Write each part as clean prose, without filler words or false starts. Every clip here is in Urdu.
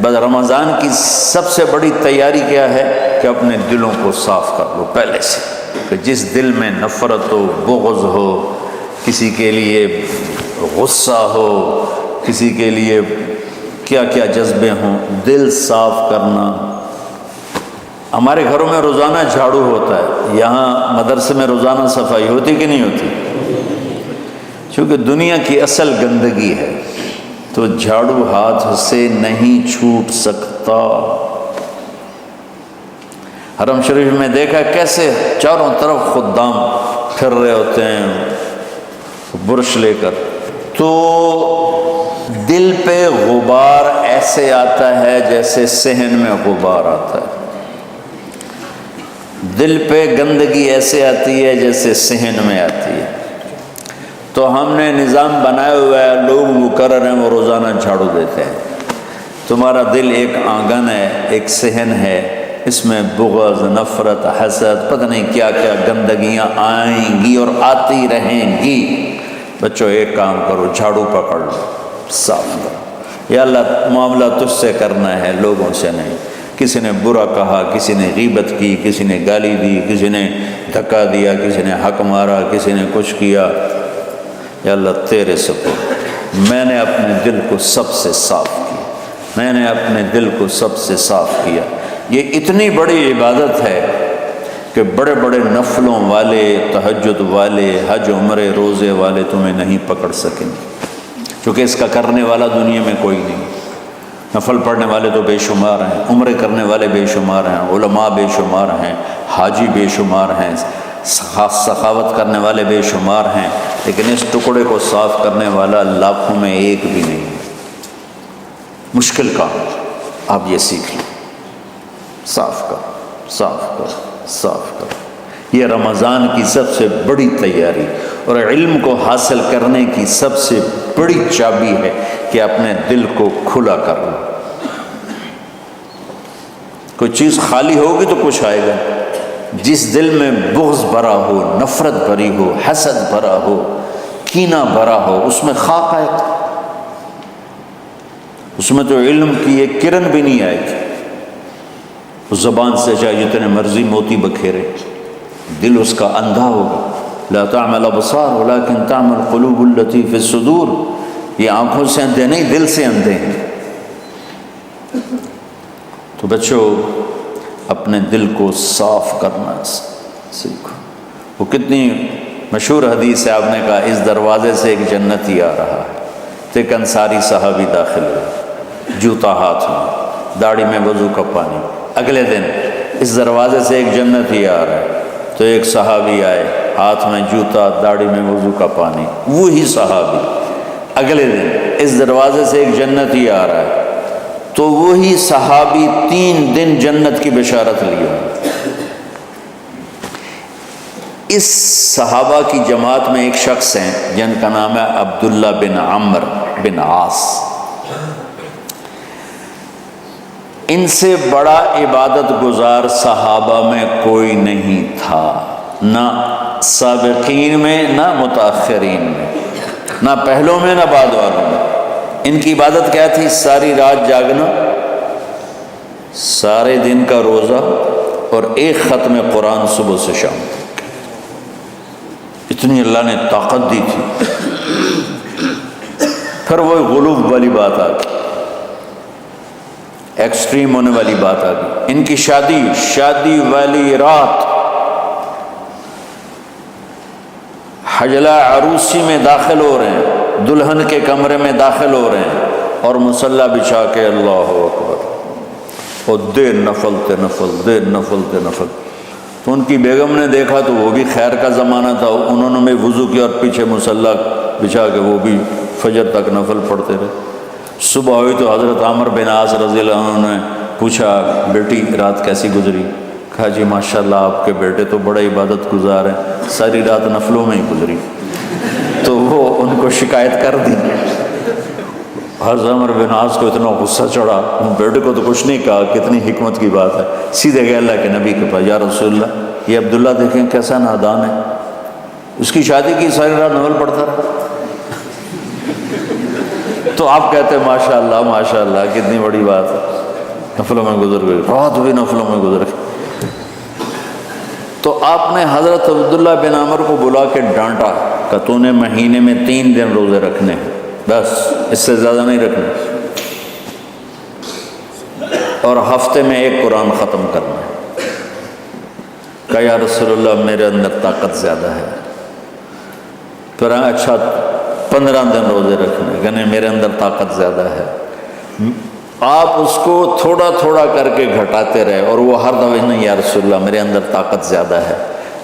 بس رمضان کی سب سے بڑی تیاری کیا ہے کہ اپنے دلوں کو صاف کر لو پہلے سے، کہ جس دل میں نفرت ہو، بغض ہو، کسی کے لیے غصہ ہو، کسی کے لیے کیا کیا جذبے ہوں، دل صاف کرنا۔ ہمارے گھروں میں روزانہ جھاڑو ہوتا ہے، یہاں مدرسے میں روزانہ صفائی ہوتی کہ نہیں ہوتی؟ چونکہ دنیا کی اصل گندگی ہے تو جھاڑو ہاتھ سے نہیں چھوٹ سکتا۔ حرم شریف میں دیکھا کیسے چاروں طرف خدام پھر رہے ہوتے ہیں برش لے کر، تو دل پہ غبار ایسے آتا ہے جیسے صحن میں غبار آتا ہے، دل پہ گندگی ایسے آتی ہے جیسے صحن میں آتی ہے۔ تو ہم نے نظام بنایا ہوا ہے، لوگ مقرر ہیں وہ روزانہ جھاڑو دیتے ہیں۔ تمہارا دل ایک آنگن ہے، ایک صحن ہے، اس میں بغض، نفرت، حسد، پتہ نہیں کیا کیا گندگیاں آئیں گی اور آتی رہیں گی۔ بچوں ایک کام کرو، جھاڑو پکڑ لو، صاف کرو۔ یا اللہ معاملہ تجھ سے کرنا ہے، لوگوں سے نہیں۔ کسی نے برا کہا، کسی نے غیبت کی، کسی نے گالی دی، کسی نے دھکا دیا، کسی نے حق مارا، کسی نے کچھ کیا، یا اللہ تیرے سپرد میں نے اپنے دل کو سب سے صاف کیا، میں نے اپنے دل کو سب سے صاف کیا۔ یہ اتنی بڑی عبادت ہے کہ بڑے بڑے نفلوں والے، تہجد والے، حج عمرے روزے والے تمہیں نہیں پکڑ سکیں گے، کیونکہ اس کا کرنے والا دنیا میں کوئی نہیں۔ نفل پڑھنے والے تو بے شمار ہیں، عمرے کرنے والے بے شمار ہیں، علماء بے شمار ہیں، حاجی بے شمار ہیں، سخاوت کرنے والے بے شمار ہیں، لیکن اس ٹکڑے کو صاف کرنے والا لاکھوں میں ایک بھی نہیں۔ مشکل کام، آپ یہ سیکھ لیں، صاف کرو، صاف کرو، صاف کرو۔ یہ رمضان کی سب سے بڑی تیاری اور علم کو حاصل کرنے کی سب سے بڑی چابی ہے کہ اپنے دل کو کھلا کر لو۔ کوئی چیز خالی ہوگی تو کچھ آئے گا۔ جس دل میں بغض بھرا ہو، نفرت بھری ہو، حسد بھرا ہو، کینہ بھرا ہو، اس میں خاک آئے گا، اس میں تو علم کی ایک کرن بھی نہیں آئے گی۔ اس زبان سے چاہے جتنے مرضی موتی بکھیرے، دل اس کا اندھا ہوگا۔ لا تعمل ابصار ولكن تعمل قلوب التي في الصدور۔ یہ آنکھوں سے اندھے نہیں، دل سے اندھے ہیں۔ تو بچوں اپنے دل کو صاف کرنا سیکھو۔ وہ کتنی مشہور حدیث ہے، آپ نے کہا اس دروازے سے ایک جنتی آ رہا ہے، تو ایک انصاری صحابی داخل ہوئے، جوتا ہاتھ میں، داڑھی میں وضو کا پانی۔ اگلے دن اس دروازے سے ایک جنتی آ رہا ہے، تو ایک صحابی آئے، ہاتھ میں جوتا، داڑھی میں وضو کا پانی، وہی صحابی۔ اگلے دن اس دروازے سے ایک جنتی آ رہا ہے، تو وہی صحابی 3 دن جنت کی بشارت لیے۔ اس صحابہ کی جماعت میں ایک شخص ہیں جن کا نام ہے عبداللہ بن عمرو بن عاص۔ ان سے بڑا عبادت گزار صحابہ میں کوئی نہیں تھا، نہ سابقین میں، نہ متاخرین میں، نہ پہلوں میں، نہ بعد والوں میں۔ ان کی عبادت کیا تھی؟ ساری رات جاگنا، سارے دن کا روزہ، اور ایک ختم قرآن صبح سے شام تک۔ اتنی اللہ نے طاقت دی تھی۔ پھر وہ غلوب والی بات آ گئی، ایکسٹریم ہونے والی بات آ گئی۔ ان کی شادی والی رات حجلہ عروسی میں داخل ہو رہے ہیں، دلہن کے کمرے میں داخل ہو رہے ہیں، اور مصلی بچھا کے اللہ اکبر، اور دیر نفل تے نفل، دیر نفل تے نفل۔ تو ان کی بیگم نے دیکھا تو وہ بھی خیر کا زمانہ تھا، انہوں نے بھی وضو کیا اور پیچھے مصلی بچھا کے وہ بھی فجر تک نفل پڑھتے رہے۔ صبح ہوئی تو حضرت عمرو بن عاص رضی اللہ عنہ نے پوچھا، بیٹی رات کیسی گزری؟ کہا جی ماشاءاللہ آپ کے بیٹے تو بڑا عبادت گزار ہیں، ساری رات نفلوں میں ہی گزری۔ تو وہ ان کو شکایت کر دی۔ حضرت عمرو بن عاص کو اتنا غصہ چڑھا، بیٹے کو تو کچھ نہیں کہا، کتنی حکمت کی بات ہے، سیدھے گئے اللہ کے نبی کے پاس، یا رسول اللہ یہ عبداللہ دیکھیں کیسا نادان ہے، اس کی شادی کی ساری رات نفل پڑھتا رہا۔ تو آپ کہتے ہیں ماشاءاللہ ماشاءاللہ کتنی بڑی بات ہے۔ نفلوں میں گزر گئی، رات بھی نفلوں میں گزر گئی۔ تو آپ نے حضرت عبداللہ بن عمر کو بلا کے ڈانٹا کہ تو نے مہینے میں 3 دن روزے رکھنے ہیں، بس اس سے زیادہ نہیں رکھنے، اور ہفتے میں 1 قرآن ختم کرنا ہے۔ کہا یا رسول اللہ میرے اندر طاقت زیادہ ہے۔ پھر اچھا 15 دن روزے رکھنے، کہنے میرے اندر طاقت زیادہ ہے۔ آپ اس کو تھوڑا تھوڑا کر کے گھٹاتے رہے، اور وہ ہر دفعہ نہیں یا رسول اللہ میرے اندر طاقت زیادہ ہے۔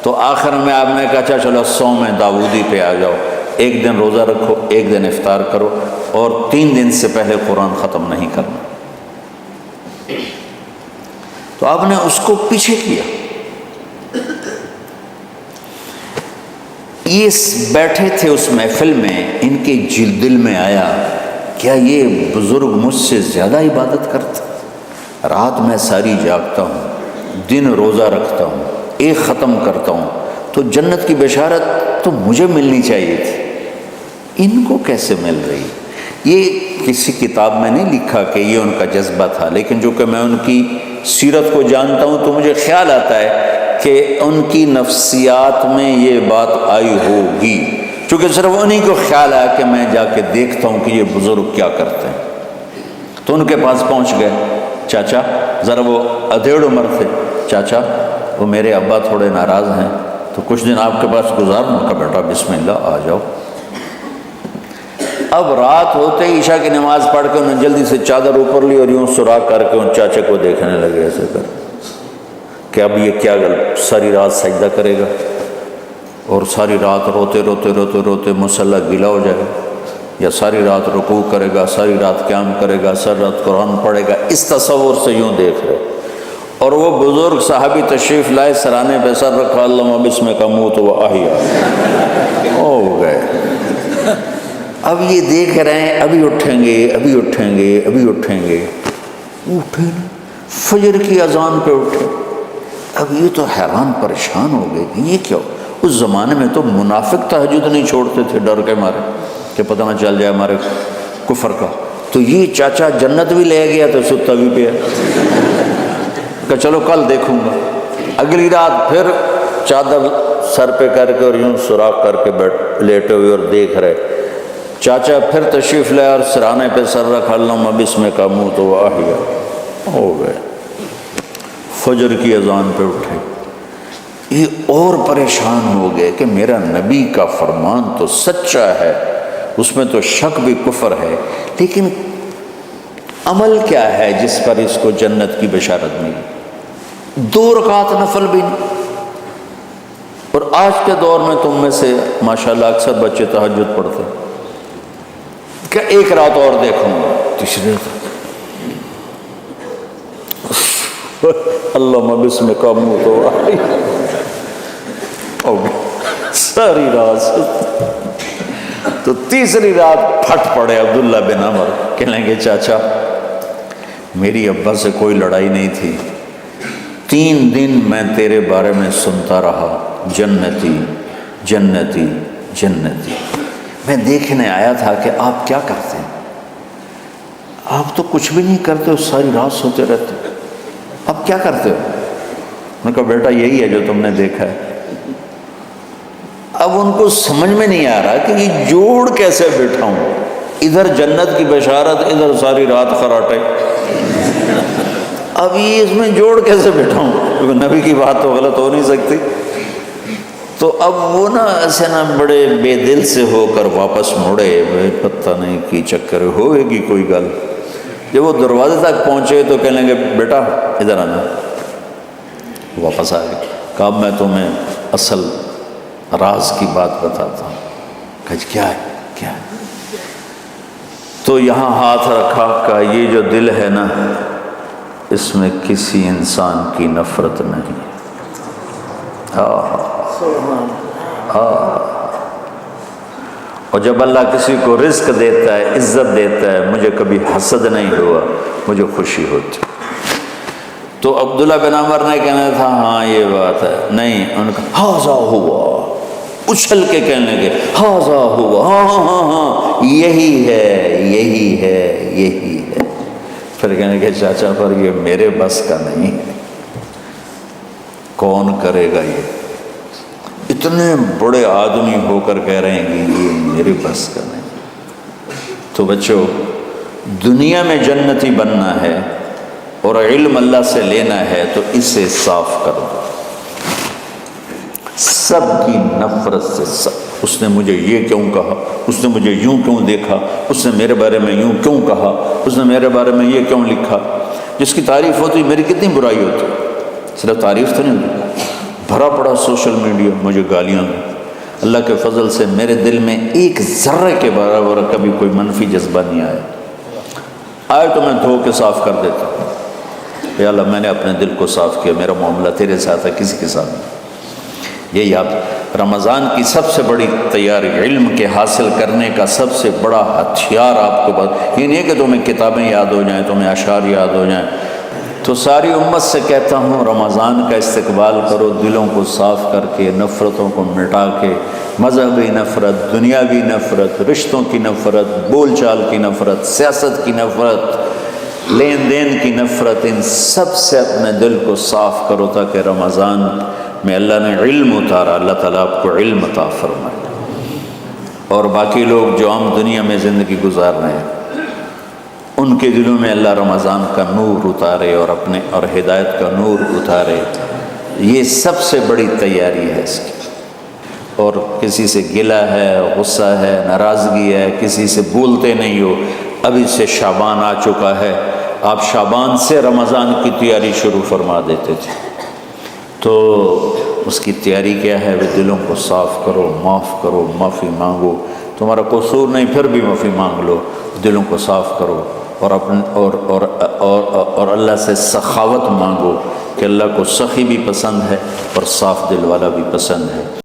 تو آخر میں آپ نے کہا اچھا چلو صوم داؤدی پہ آ جاؤ، 1 دن روزہ رکھو، 1 دن افطار کرو، اور 3 دن سے پہلے قرآن ختم نہیں کرنا۔ تو آپ نے اس کو پیچھے کیا۔ یہ بیٹھے تھے اس محفل میں، ان کے دل میں آیا کیا یہ بزرگ مجھ سے زیادہ عبادت کرتا؟ رات میں ساری جاگتا ہوں، دن روزہ رکھتا ہوں، 1 ختم کرتا ہوں، تو جنت کی بشارت تو مجھے ملنی چاہیے تھی، ان کو کیسے مل رہی؟ یہ کسی کتاب میں نہیں لکھا کہ یہ ان کا جذبہ تھا، لیکن جو کہ میں ان کی سیرت کو جانتا ہوں تو مجھے خیال آتا ہے کہ ان کی نفسیات میں یہ بات آئی ہوگی، چونکہ صرف انہی کو خیال آیا کہ میں جا کے دیکھتا ہوں کہ یہ بزرگ کیا کرتے ہیں۔ تو ان کے پاس پہنچ گئے، چاچا ذرا، وہ ادھیڑ عمر تھے، چاچا وہ میرے ابا تھوڑے ناراض ہیں، تو کچھ دن آپ کے پاس گزارنا کا، بیٹا بسم اللہ آ جاؤ۔ اب رات ہوتے ہی عشاء کی نماز پڑھ کے انہوں نے جلدی سے چادر اوپر لی اور یوں سراغ کر کے ان چاچے کو دیکھنے لگے ایسے کر کہ اب یہ کیا ساری رات سجدہ کرے گا، اور ساری رات روتے روتے روتے روتے مصلی گیلا ہو جائے گا، یا ساری رات رکوع کرے گا، ساری رات قیام کرے گا، ساری رات قرآن پڑھے گا، اس تصور سے یوں دیکھ رہے۔ اور وہ بزرگ صحابی تشریف لائے، سرانے پہ سر رکھا، اللہم بسمک اموت و احیا، ہو گئے۔ اب یہ دیکھ رہے ہیں ابھی اٹھیں گے، ابھی اٹھیں گے، ابھی اٹھیں گے، اٹھے نا، فجر کی اذان پہ اٹھے۔ اب یہ تو حیران پریشان ہو گئے کہ یہ کیا؟ اس زمانے میں تو منافق تہجد نہیں چھوڑتے تھے ڈر کے مارے کہ پتہ نہ چل جائے ہمارے کفر کا، تو یہ چاچا جنت بھی لے گیا تو ستا بھی پیا کہ چلو کل دیکھوں گا۔ اگلی رات پھر چادر سر پہ کر کے اور یوں سراغ کر کے لیٹے ہوئے اور دیکھ رہے۔ چاچا پھر تشریف لائے اور سرانے پہ سر رکھا، اللہم بسمک اموت و احیا، ہو گئے۔ فجر کی اذان پہ اٹھے، یہ اور پریشان ہو گئے کہ میرا نبی کا فرمان تو سچا ہے، اس میں تو شک بھی کفر ہے، لیکن عمل کیا ہے جس پر اس کو جنت کی بشارت ملی؟ 2 رکعت نفل بھی نہیں۔ اور آج کے دور میں تم میں سے ماشاءاللہ اکثر بچے تہجد پڑھتے، کہ 1 رات اور دیکھوں گا، تیسرے اللہم بسمک اموت و احیا، ساری رات۔ تو تیسری رات پھٹ پڑے عبداللہ بن عمر، کہنے لگے چاچا میری ابا سے کوئی لڑائی نہیں تھی، 3 دن میں تیرے بارے میں سنتا رہا، جنتی جنتی جنتی۔ میں دیکھنے آیا تھا کہ آپ کیا کرتے ہیں، آپ تو کچھ بھی نہیں کرتے ہو، ساری رات سوتے رہتے ہو، اب کیا کرتے ہو؟ میں نے کہا بیٹا یہی ہے جو تم نے دیکھا ہے۔ اب ان کو سمجھ میں نہیں آ رہا کہ یہ جوڑ کیسے بٹھاؤں، ادھر جنت کی بشارت، ادھر ساری رات خراٹے، اب یہ اس میں جوڑ کیسے بٹھاؤں، کیونکہ نبی کی بات تو غلط ہو نہیں سکتی۔ تو اب وہ نا ایسے نا بڑے بے دل سے ہو کر واپس مڑے، پتہ نہیں کی چکر ہوئے گی کوئی گل۔ جب وہ دروازے تک پہنچے تو کہنے لگے بیٹا ادھر آنا، واپس آ گئے۔ کہا میں تمہیں اصل راز کی بات بتاتا ہوں۔ کہا کیا ہے کیا ہے؟ تو یہاں ہاتھ رکھا، کہا یہ جو دل ہے نا اس میں کسی انسان کی نفرت نہیں۔ اور جب اللہ کسی کو رزق دیتا ہے، عزت دیتا ہے، مجھے کبھی حسد نہیں ہوا، مجھے خوشی ہوتی۔ تو عبداللہ بن عمر نے کہنا تھا ہاں یہ بات ہے، نہیں، ان کا ہاذا ہوا، اچھل کے کہنے لگے ہاذا ہوا، ہاں ہاں ہاں ہاں یہی ہے یہی ہے یہی ہے۔ پھر پھر کہنے کہ چاچا پر یہ میرے بس کا نہیں ہے، کون کرے گا یہ؟ اتنے بڑے آدمی ہو کر کہہ رہے ہیں کہ یہ میرے بس کا نہیں۔ تو بچوں، دنیا میں جنتی بننا ہے اور علم اللہ سے لینا ہے تو اسے صاف کر دو، سب کی نفرت سے۔ سب، اس نے مجھے یہ کیوں کہا، اس نے مجھے یوں کیوں دیکھا، اس نے میرے بارے میں یوں کیوں کہا، اس نے میرے بارے میں یہ کیوں لکھا۔ جس کی تعریف ہوتی میری کتنی برائی ہوتی، صرف تعریف تو نہیں ہوتی، بھرا پڑا سوشل میڈیا مجھے گالیاں دیں۔ اللہ کے فضل سے میرے دل میں ایک ذرے کے برابر کبھی کوئی منفی جذبہ نہیں آیا تو میں دھو کے صاف کر دیتا ہوں، یا اللہ میں نے اپنے دل کو صاف کیا، میرا معاملہ تیرے ساتھ ہے، کسی کے ساتھ نہیں۔ یہی آپ رمضان کی سب سے بڑی تیاری، علم کے حاصل کرنے کا سب سے بڑا ہتھیار آپ کے پاس یہ نہیں ہے کہ تمہیں کتابیں یاد ہو جائیں، تمہیں اشعار یاد ہو جائیں۔ تو ساری امت سے کہتا ہوں رمضان کا استقبال کرو، دلوں کو صاف کر کے، نفرتوں کو مٹا کے، مذہبی نفرت، دنیاوی نفرت، رشتوں کی نفرت، بول چال کی نفرت، سیاست کی نفرت، لین دین کی نفرت، ان سب سے اپنے دل کو صاف کرو تاکہ رمضان میں اللہ نے علم اتارا، اللہ تعالیٰ آپ کو علم عطا فرمائے، اور باقی لوگ جو عام دنیا میں زندگی گزار رہے ہیں ان کے دلوں میں اللہ رمضان کا نور اتارے اور ہدایت کا نور اتارے۔ یہ سب سے بڑی تیاری ہے اس کی۔ اور کسی سے گلہ ہے، غصہ ہے، ناراضگی ہے، کسی سے بولتے نہیں ہو، ابھی سے شعبان آ چکا ہے، آپ شعبان سے رمضان کی تیاری شروع فرما دیتے تھے، تو اس کی تیاری کیا ہے؟ وہ دلوں کو صاف کرو، معاف کرو، معافی مانگو، تمہارا قصور نہیں پھر بھی معافی مانگ لو، دلوں کو صاف کرو، اور اللہ سے سخاوت مانگو کہ اللہ کو سخی بھی پسند ہے اور صاف دل والا بھی پسند ہے۔